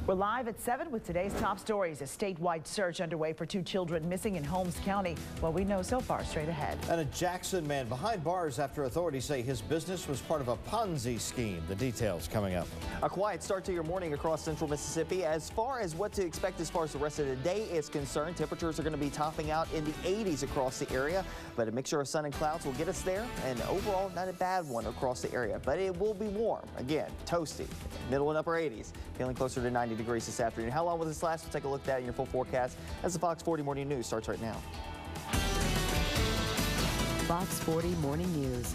We're live at 7 with today's top stories. A statewide search underway for 2 children missing in Holmes County. What we know so far, straight ahead. And a Jackson man behind bars after authorities say his business was part of a Ponzi scheme. The details coming up. A quiet start to your morning across central Mississippi. As far as what to expect as far as the rest of the day is concerned, temperatures are going to be topping out in the 80s across the area. But a mixture of sun and clouds will get us there. And overall, not a bad one across the area. But it will be warm. Again, toasty. Middle and upper 80s. Feeling closer to 90 degrees this afternoon. How long will this last? We'll take a look at that in your full forecast as the Fox 40 Morning News starts right now. Fox 40 Morning News.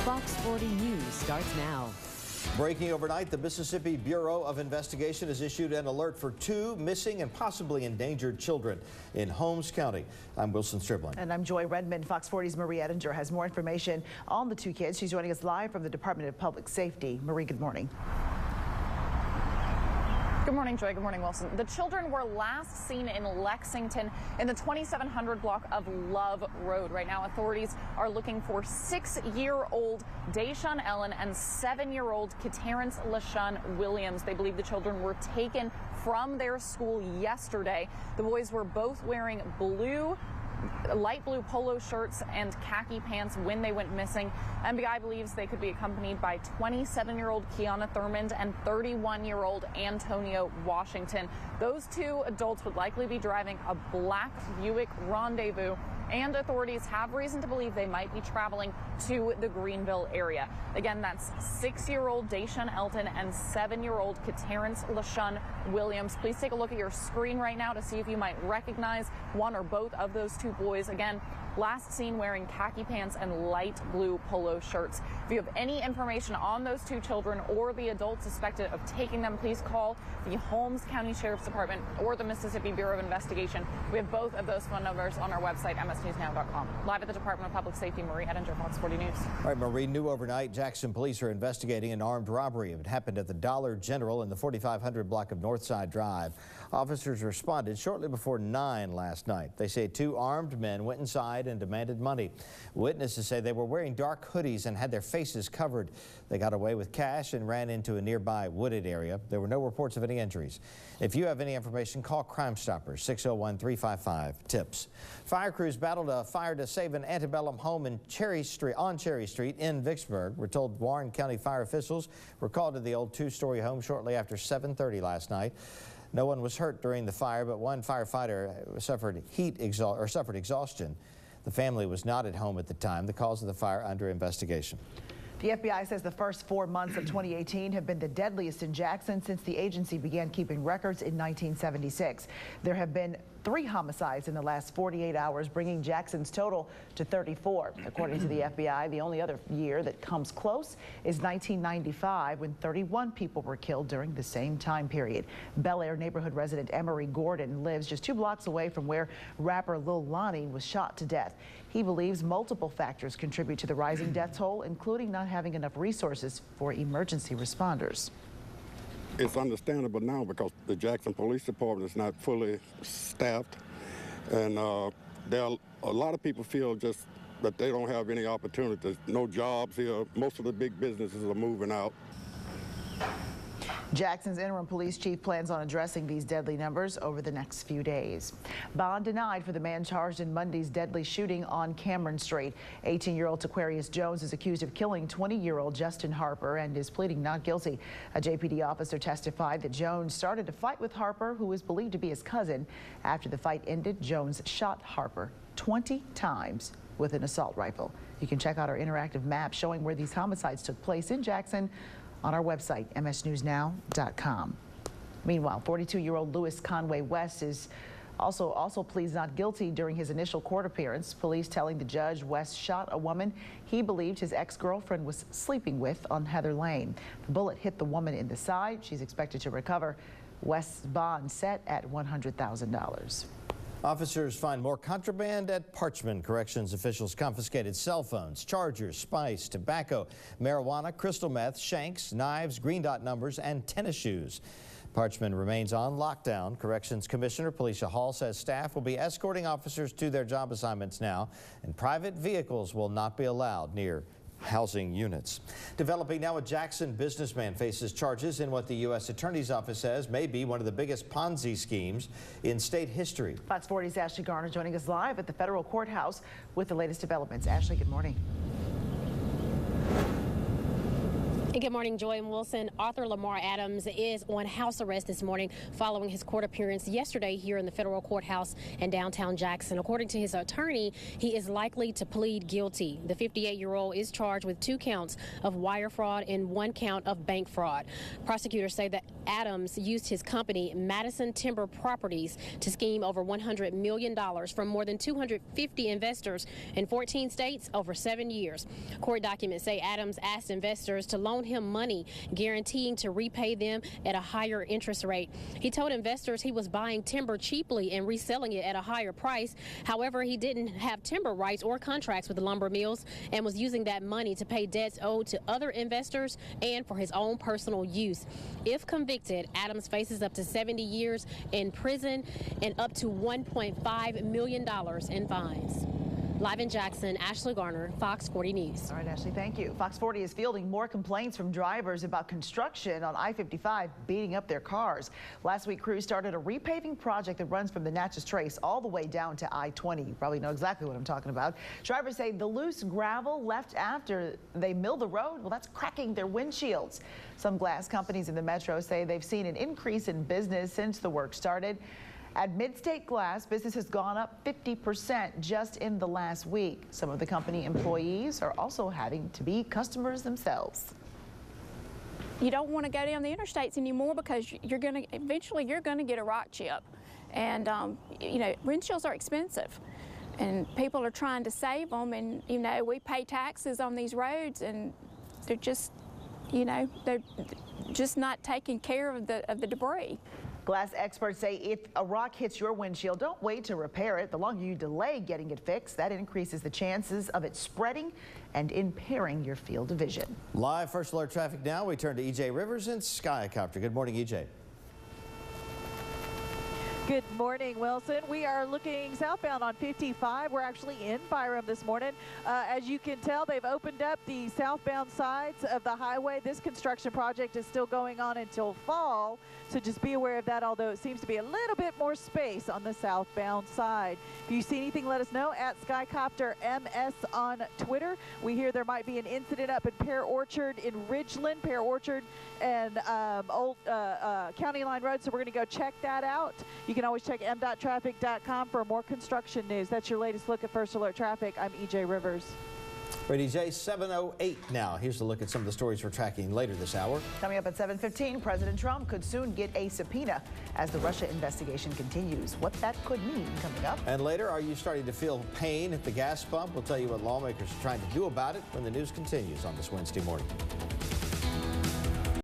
Fox 40 News starts now. Breaking overnight, the Mississippi Bureau of Investigation has issued an alert for 2 missing and possibly endangered children in Holmes County. I'm Wilson Striblin. And I'm Joy Redmond. Fox 40's Marie Ettinger has more information on the 2 kids. She's joining us live from the Department of Public Safety. Marie, good morning. Good morning, Joy. Good morning, Wilson. The children were last seen in Lexington in the 2700 block of Love Road. Right now, authorities are looking for 6-year-old Deshaun Ellen and 7-year-old Katerrence LaShawn Williams. They believe the children were taken from their school yesterday. The boys were both wearing light blue polo shirts and khaki pants when they went missing. MBI believes they could be accompanied by 27-year-old Kiana Thurmond and 31-year-old Antonio Washington. Those 2 adults would likely be driving a black Buick Rendezvous, and authorities have reason to believe they might be traveling to the Greenville area. Again, that's 6-year-old Deshaun Elton and 7-year-old Katerrence LaShawn Williams. Please take a look at your screen right now to see if you might recognize one or both of those 2 boys. Again, last seen wearing khaki pants and light blue polo shirts. If you have any information on those 2 children or the adults suspected of taking them, please call the Holmes County Sheriff's Department or the Mississippi Bureau of Investigation. We have both of those phone numbers on our website, msnewsnow.com. Live at the Department of Public Safety, Marie Ettinger, Fox 40 News. All right, Marie, new overnight, Jackson police are investigating an armed robbery. It happened at the Dollar General in the 4500 block of Northside Drive. Officers responded shortly before 9 last night. They say 2 armed men went inside and demanded money. Witnesses say they were wearing dark hoodies and had their faces covered. They got away with cash and ran into a nearby wooded area. There were no reports of any injuries. If you have any information, call Crime Stoppers, 601-355-TIPS. Fire crews battled a fire to save an antebellum home on Cherry Street in Vicksburg. We're told Warren County fire officials were called to the old 2-story home shortly after 7:30 last night. No one was hurt during the fire, but one firefighter suffered exhaustion. The family was not at home at the time. The cause of the fire under investigation. The FBI says the first 4 months of 2018 have been the deadliest in Jackson since the agency began keeping records in 1976. There have been 3 homicides in the last 48 hours, bringing Jackson's total to 34. According to the FBI, the only other year that comes close is 1995, when 31 people were killed during the same time period. Bel Air neighborhood resident Emery Gordon lives just 2 blocks away from where rapper Lil Lonnie was shot to death. He believes multiple factors contribute to the rising death toll, including not having enough resources for emergency responders. It's understandable now because the Jackson Police Department is not fully staffed, and there are a lot of people feel just that they don't have any opportunities, no jobs here. Most of the big businesses are moving out. Jackson's interim police chief plans on addressing these deadly numbers over the next few days. Bond denied for the man charged in Monday's deadly shooting on Cameron Street. 18-year-old Taquarius Jones is accused of killing 20-year-old Justin Harper and is pleading not guilty. A JPD officer testified that Jones started a fight with Harper, who is believed to be his cousin. After the fight ended, Jones shot Harper 20 times with an assault rifle. You can check out our interactive map showing where these homicides took place in Jackson on our website, msnewsnow.com. Meanwhile, 42-year-old Louis Conway West is also pleads not guilty during his initial court appearance. Police telling the judge West shot a woman he believed his ex-girlfriend was sleeping with on Heather Lane. The bullet hit the woman in the side. She's expected to recover. West's bond set at $100,000. Officers find more contraband at Parchman. Corrections officials confiscated cell phones, chargers, spice, tobacco, marijuana, crystal meth, shanks, knives, green dot numbers, and tennis shoes. Parchman remains on lockdown. Corrections Commissioner Felicia Hall says staff will be escorting officers to their job assignments now, and private vehicles will not be allowed near housing units. Developing now, a Jackson businessman faces charges in what the U.S. Attorney's Office says may be one of the biggest Ponzi schemes in state history. Fox 40's Ashley Garner joining us live at the federal courthouse with the latest developments. Ashley, good morning. Good morning, Joy and Wilson. Arthur Lamar Adams is on house arrest this morning following his court appearance yesterday here in the federal courthouse in downtown Jackson. According to his attorney, he is likely to plead guilty. The 58-year-old is charged with 2 counts of wire fraud and 1 count of bank fraud. Prosecutors say that Adams used his company, Madison Timber Properties, to scheme over $100 million from more than 250 investors in 14 states over 7 years. Court documents say Adams asked investors to loan him money, guaranteeing to repay them at a higher interest rate. He told investors he was buying timber cheaply and reselling it at a higher price. However, he didn't have timber rights or contracts with the lumber mills and was using that money to pay debts owed to other investors and for his own personal use. If convicted, Adams faces up to 70 years in prison and up to $1.5 million in fines. Live in Jackson, Ashley Garner, Fox 40 News. All right, Ashley, thank you. Fox 40 is fielding more complaints from drivers about construction on I-55 beating up their cars. Last week, crews started a repaving project that runs from the Natchez Trace all the way down to I-20. You probably know exactly what I'm talking about. Drivers say the loose gravel left after they mill the road, well, that's cracking their windshields. Some glass companies in the metro say they've seen an increase in business since the work started. At Midstate Glass, business has gone up 50% just in the last week. Some of the company employees are also having to be customers themselves. You don't want to go down the interstates anymore because eventually you're going to get a rock chip. And, you know, windshields are expensive. And people are trying to save them. And, you know, we pay taxes on these roads and they're just, you know, they're just not taking care of the debris. Glass experts say if a rock hits your windshield, don't wait to repair it. The longer you delay getting it fixed, that increases the chances of it spreading and impairing your field of vision. Live First Alert traffic now. We turn to EJ Rivers in Skycopter. Good morning, EJ. Good morning, Wilson. We are looking southbound on 55. We're actually in Byram this morning. As you can tell, they've opened up the southbound sides of the highway. This construction project is still going on until fall, so just be aware of that, although it seems to be a little bit more space on the southbound side. If you see anything, let us know at Skycopter MS on Twitter. We hear there might be an incident up at Pear Orchard in Ridgeland, Pear Orchard and Old County Line Road, so we're going to go check that out. You can always check m.traffic.com for more construction news. That's your latest look at First Alert Traffic. I'm EJ Rivers. Right, EJ, 7:08 now. Here's a look at some of the stories we're tracking later this hour. Coming up at 7:15, President Trump could soon get a subpoena as the Russia investigation continues. What that could mean coming up. And later, are you starting to feel pain at the gas pump? We'll tell you what lawmakers are trying to do about it when the news continues on this Wednesday morning.